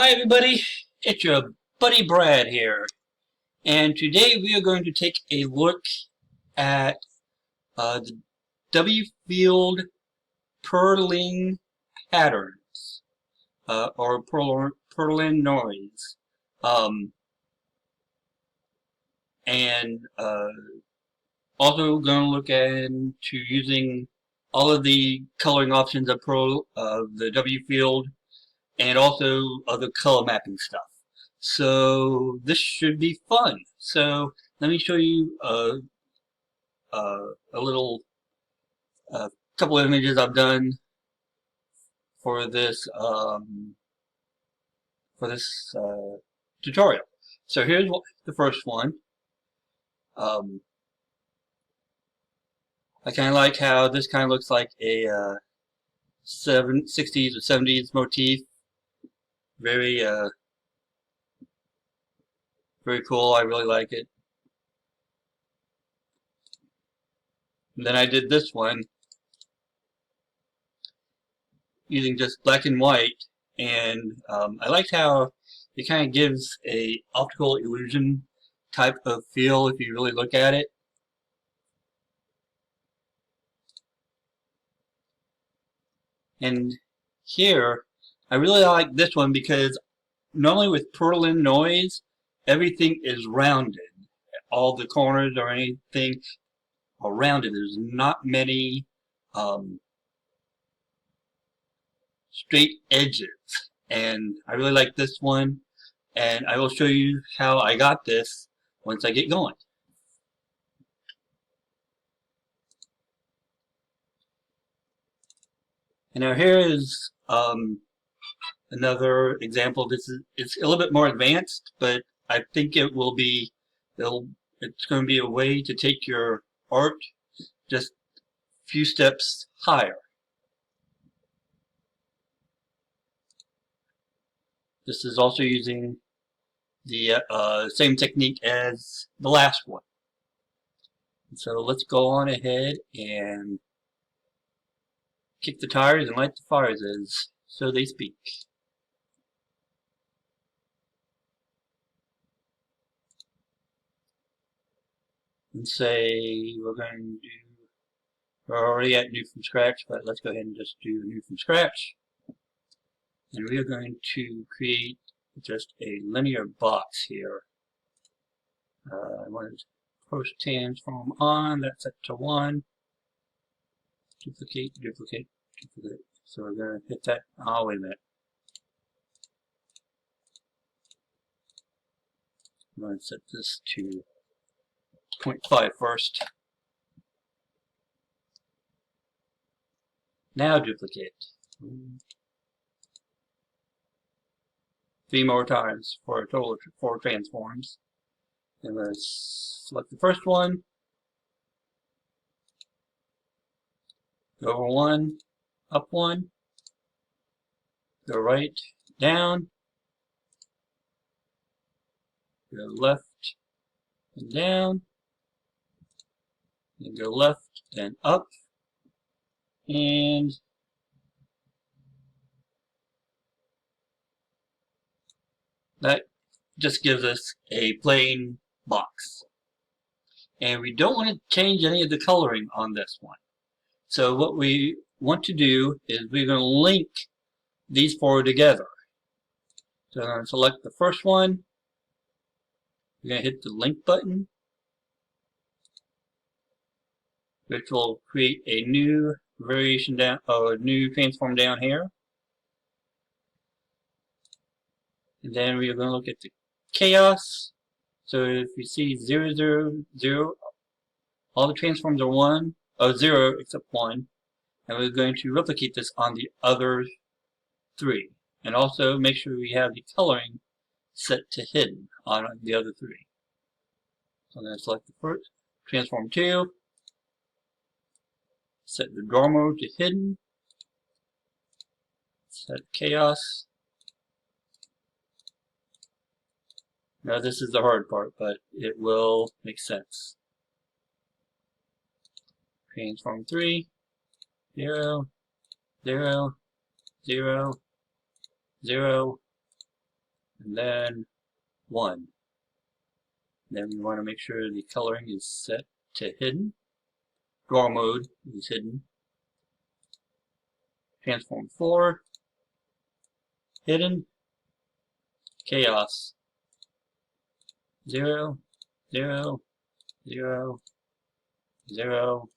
Hi everybody, it's your buddy Brad here, and today we are going to take a look at the Wfield Perlin patterns, or Perlin noise, um, and also going to look into using all of the coloring options of the Wfield, and also other color mapping stuff. So this should be fun. So let me show you a little couple of images I've done for this tutorial. So here's the first one. I kind of like how this kind of looks like a 60s or 70s motif. Very very cool. I really like it. And then I did this one using just black and white, and I liked how it kind of gives a optical illusion type of feel if you really look at it. And here, I really like this one because normally with Perlin noise, everything is rounded. All the corners or anything are rounded. There's not many straight edges. And I really like this one. And I will show you how I got this once I get going. And now here is another example. It's a little bit more advanced, but I think it's going to be a way to take your art just a few steps higher. This is also using the same technique as the last one. So let's go on ahead and kick the tires and light the fires, as so they speak. And say we're already at new from scratch, but let's go ahead and just do new from scratch. And we are going to create just a linear box here. I want to post transform on, that's set to 1. Duplicate, duplicate, duplicate. So we're going to hit that. Oh, wait a minute. I'm going to set this to 0.5 first. Now duplicate. 3 more times for a total of 4 transforms. And let's select the first one. Go over 1, up 1. Go right, down. Go left and down. Then go left and up. And that just gives us a plain box. And we don't want to change any of the coloring on this one. So what we want to do is we're going to link these 4 together. So I'm going to select the first one. We're going to hit the link button, which will create a new variation down, or a new transform down here. And then we are going to look at the chaos. So if you see 0, 0, 0, all the transforms are 0 except 1. And we're going to replicate this on the other 3. And also make sure we have the coloring set to hidden on the other 3. So I'm going to select the first, transform 2, set the draw mode to hidden, set chaos. Now this is the hard part, but it will make sense. Transform 3, 0, 0, 0, 0, and then 1. Then we want to make sure the coloring is set to hidden. Draw mode is hidden. Transform 4, hidden. Chaos 0, 0, 0, 0,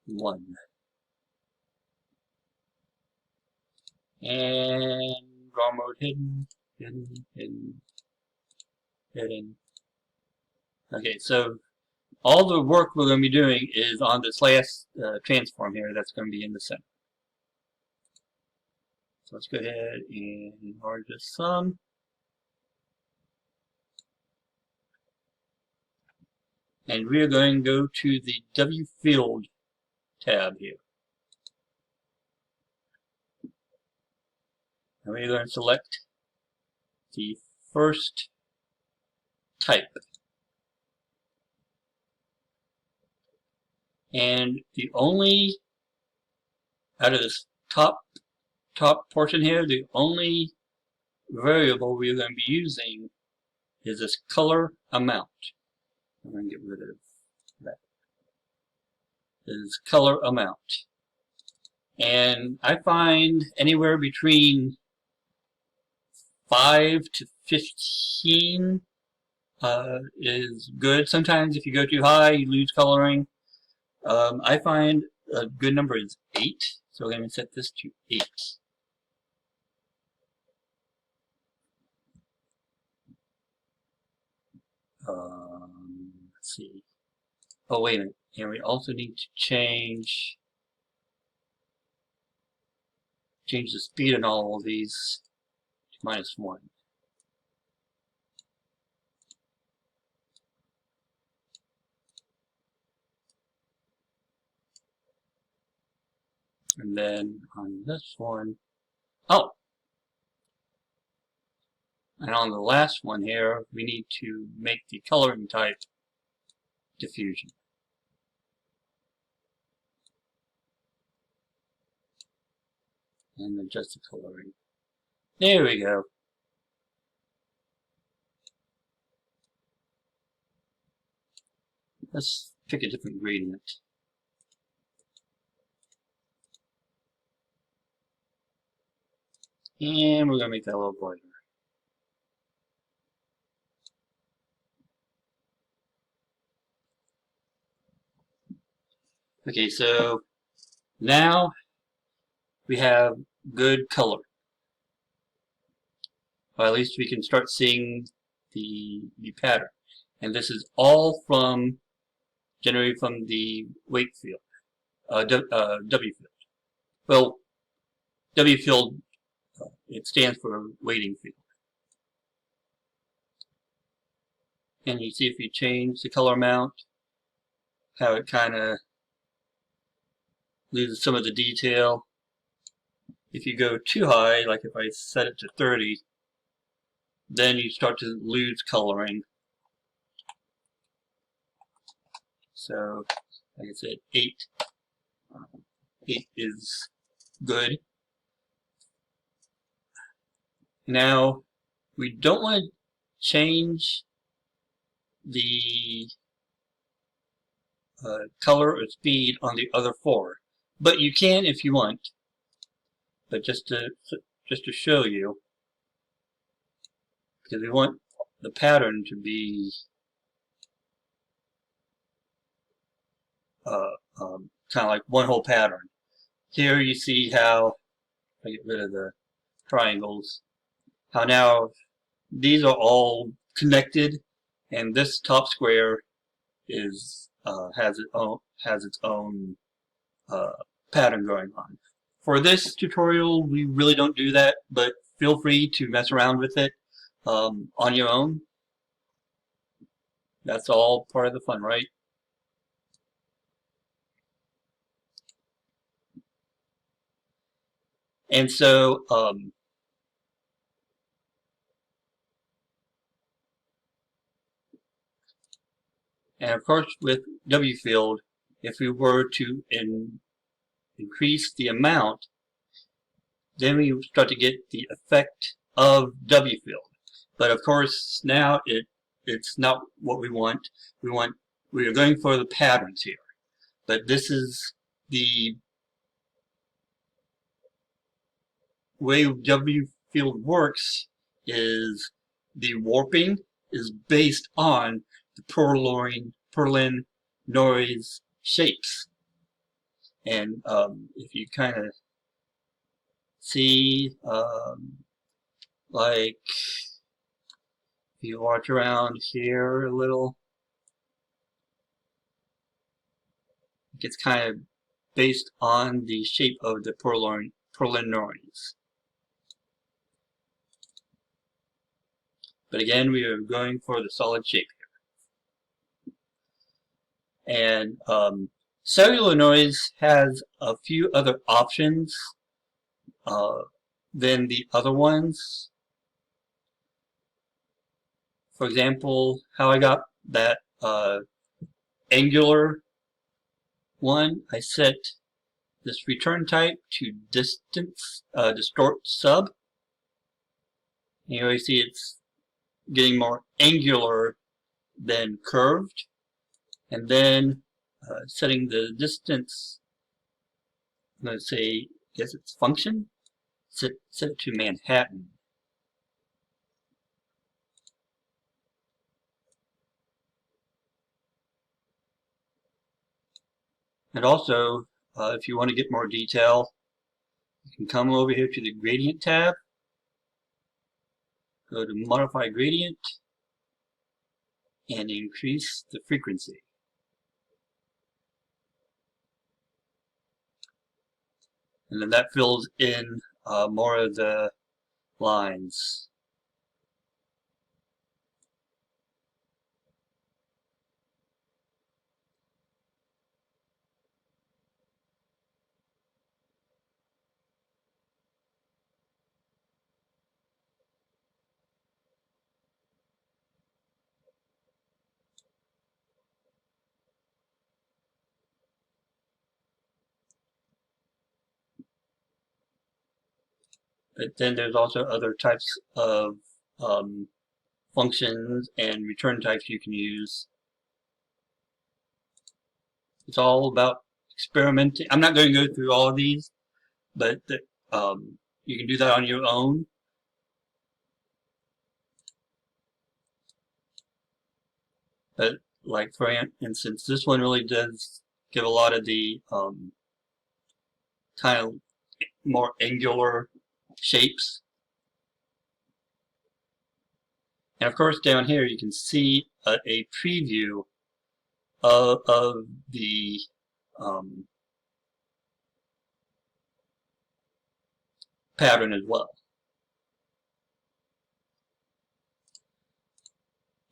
1. And draw mode hidden, hidden, hidden, hidden. Okay, so all the work we're going to be doing is on this last transform here that's going to be in the center. So let's go ahead and enlarge this some. And we're going to go to the Wfield tab here. And we're going to select the first type. And the only, out of this top portion here, the only variable we're going to be using is this color amount. I'm going to get rid of that. This is color amount. And I find anywhere between 5 to 15 is good. Sometimes if you go too high, you lose coloring. I find a good number is 8, so we're going to set this to 8. Let's see. Oh, wait a minute. And we also need to change the speed on all of these to -1. And then on this one, oh! And on the last one here, we need to make the coloring type diffusion. And adjust the coloring. There we go. Let's pick a different gradient. And we're going to make that a little brighter. Okay, so now we have good color. Or at least we can start seeing the pattern. And this is all generated from the Wfield, Wfield. Well, Wfield, it stands for waiting field. And you see if you change the color amount, how it kind of loses some of the detail. If you go too high, like if I set it to 30, then you start to lose coloring. So, like I said, 8. 8 is good. Now, we don't want to change the color or speed on the other 4, but you can if you want. But just to show you, because we want the pattern to be kind of like one whole pattern. Here you see how, if I get rid of the triangles, how now these are all connected, and this top square is has its own pattern going on. For this tutorial, we really don't do that, but feel free to mess around with it on your own. That's all part of the fun, right? And so, and of course with Wfield, if we were to increase the amount, then we start to get the effect of Wfield. But of course now it's not what we want. We are going for the patterns here. But this is the way Wfield works, is the warping is based on the Perlin noise shapes. And if you kind of see, like, if you watch around here a little, it's kind of based on the shape of the Perlin noise. But again, we are going for the solid shape here. And cellular noise has a few other options than the other ones. For example, how I got that angular one, I set this return type to distance distort sub. You always see it's getting more angular than curved. And then setting the distance, I'm going to say, guess it's function, set it to Manhattan. And also, if you want to get more detail, you can come over here to the gradient tab, go to modify gradient, and increase the frequency. And then that fills in more of the lines. But then there's also other types of functions and return types you can use. It's all about experimenting. I'm not going to go through all of these, but you can do that on your own. But like for instance, this one really does give a lot of the kind of more angular shapes. And of course down here you can see a preview of the pattern as well.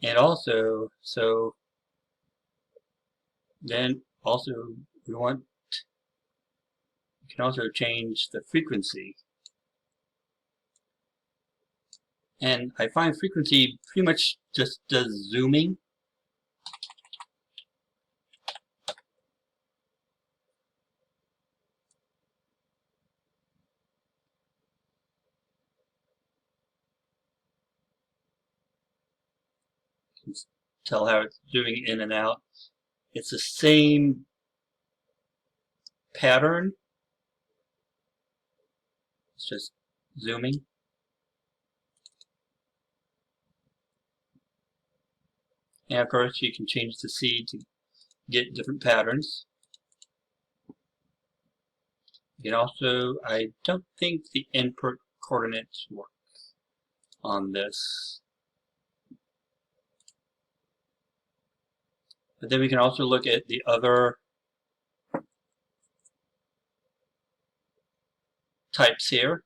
And also, so then also we want, you can also change the frequency. And I find frequency pretty much just does zooming. You can tell how it's zooming in and out. It's the same pattern. It's just zooming. And of course you can change the C to get different patterns. You can also, I don't think the input coordinates work on this. But then we can also look at the other types here.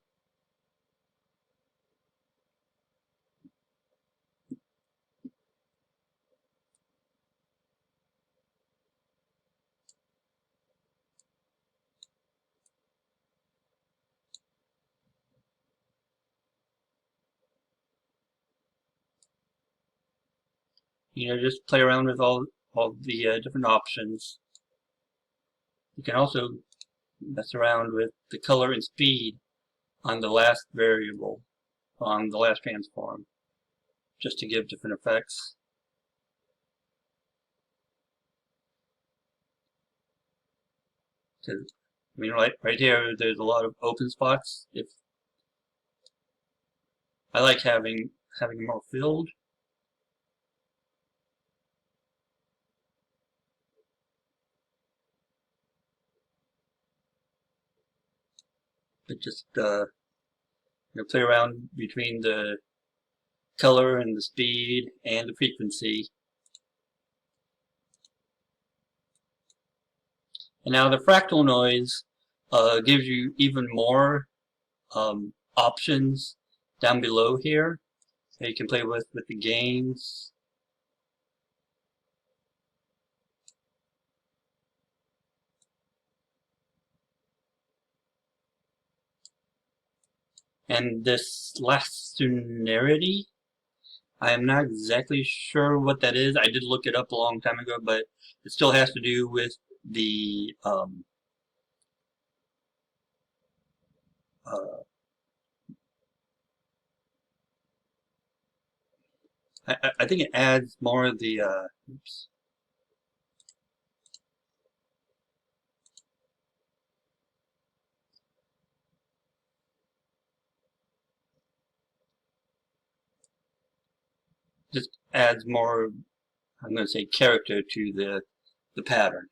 You know, just play around with all the different options. You can also mess around with the color and speed on the last variable. on the last transform, just to give different effects. I mean, right here, there's a lot of open spots. If I like having more filled. But just play around between the color and the speed and the frequency. And now the fractal noise gives you even more options down below here that you can play with the gains. And this lastinarity, I am not exactly sure what that is. I did look it up a long time ago, but it still has to do with the I think it adds more of the oops. Just adds more, I'm going to say, character to the pattern.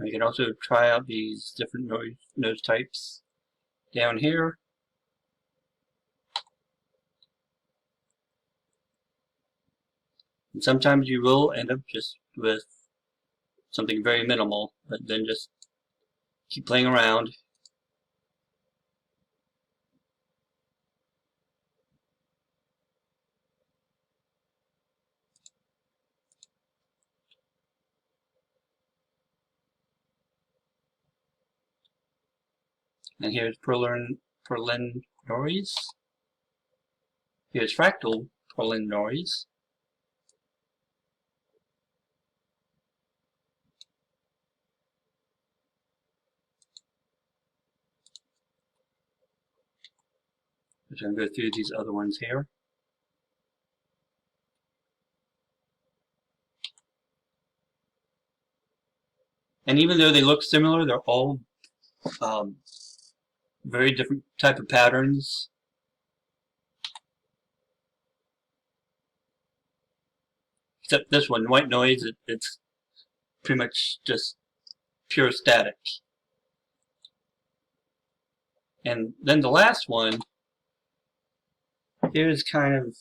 You can also try out these different noise types down here. And sometimes you will end up just with something very minimal, but then just keep playing around. And here's Perlin noise. Here's fractal Perlin noise. I'm going to go through these other ones here. And even though they look similar, they're all very different type of patterns. Except this one, white noise, it's pretty much just pure static. And then the last one, here's kind of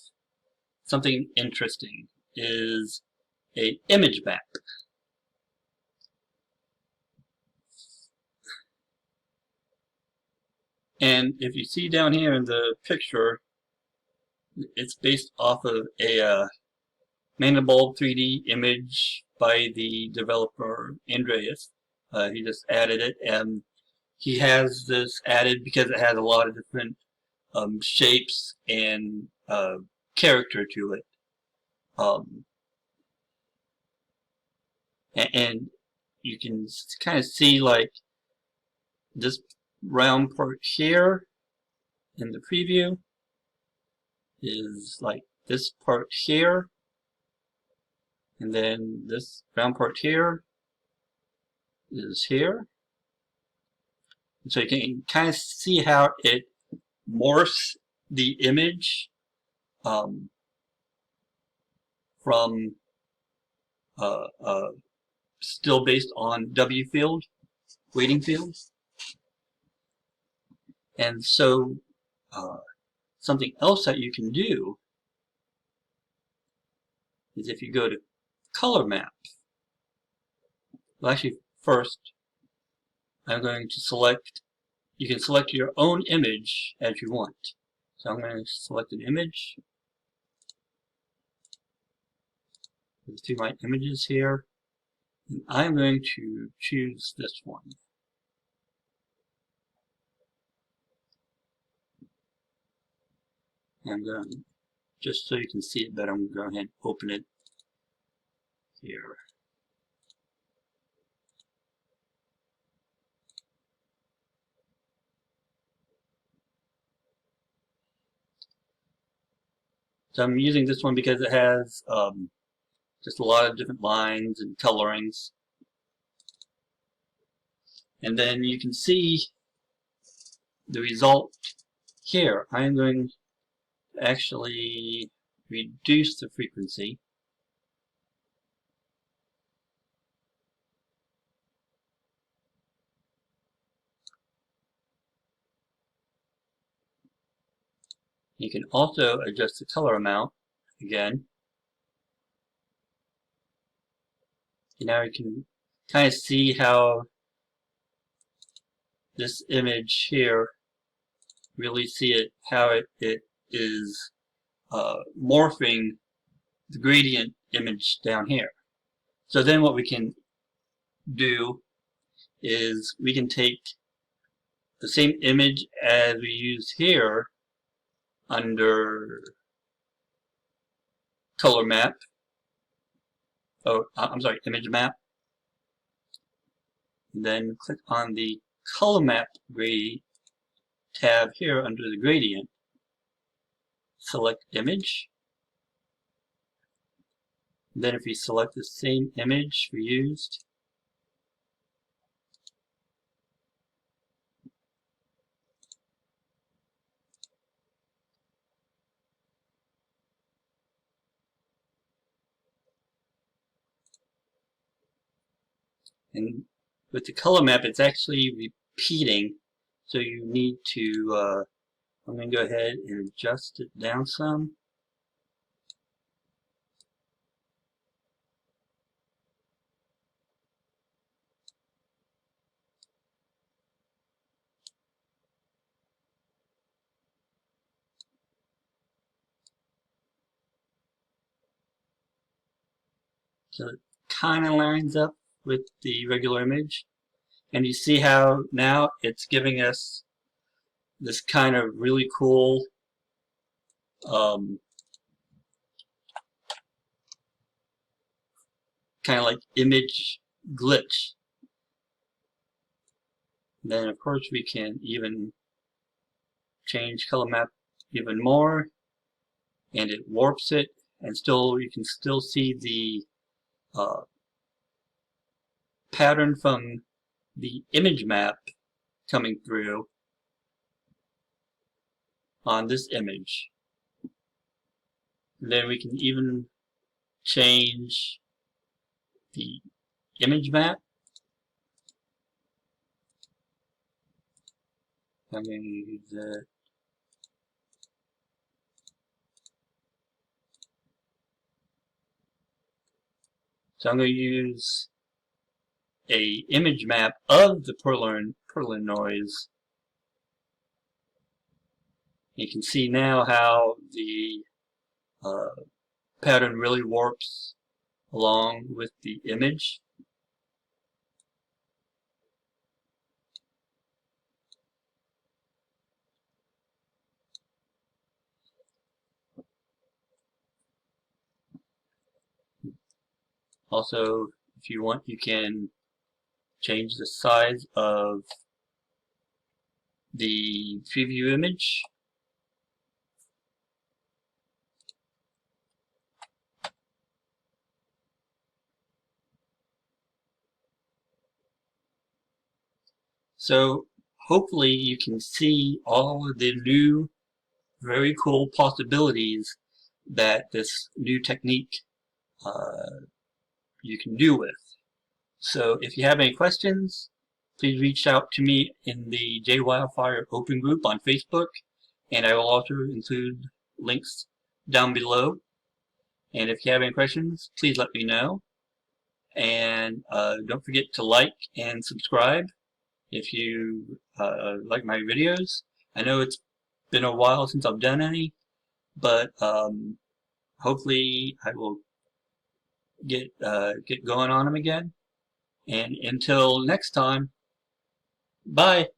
something interesting, is a image map. And if you see down here in the picture, it's based off of a Mandible 3D image by the developer Andreas. He just added it, and he has this added because it has a lot of different shapes and character to it. And you can kind of see like this round part here in the preview is like this part here, and then this round part here is here. So you can kind of see how it morphs the image from still based on Wfield weighting fields. And so something else that you can do is if you go to colormap. Well, actually, first I'm going to select, you can select your own image as you want. So I'm going to select an image. There's two my images here. And I'm going to choose this one. And just so you can see it better, I'm going to go ahead and open it here. So I'm using this one because it has just a lot of different lines and colorings. And then you can see the result here. I'm going to actually reduce the frequency. You can also adjust the color amount again. And now you can kind of see how this image here, really see it, how it is morphing the gradient image down here. So then what we can do is we can take the same image as we use here under color map. Oh, I'm sorry, image map. And then click on the color map grade tab here under the gradient. Select image. Then if we select the same image we used, and with the color map it's actually repeating, so you need to I'm going to go ahead and adjust it down some. So it kind of lines up with the regular image. And you see how now it's giving us this kind of really cool kind of like image glitch. Then of course we can even change color map even more, and it warps it, and still you can still see the pattern from the image map coming through on this image. And then we can even change the image map. I'm going to use that. So I'm going to use a image map of the Perlin noise. You can see now how the pattern really warps along with the image. Also, if you want, you can change the size of the preview image. So hopefully you can see all of the new, very cool possibilities that this new technique you can do with. So if you have any questions, please reach out to me in the JWildfire open group on Facebook, and I will also include links down below. And if you have any questions, please let me know. And don't forget to like and subscribe if you like my videos. I know it's been a while since I've done any, but hopefully I will get going on them again. And until next time, bye.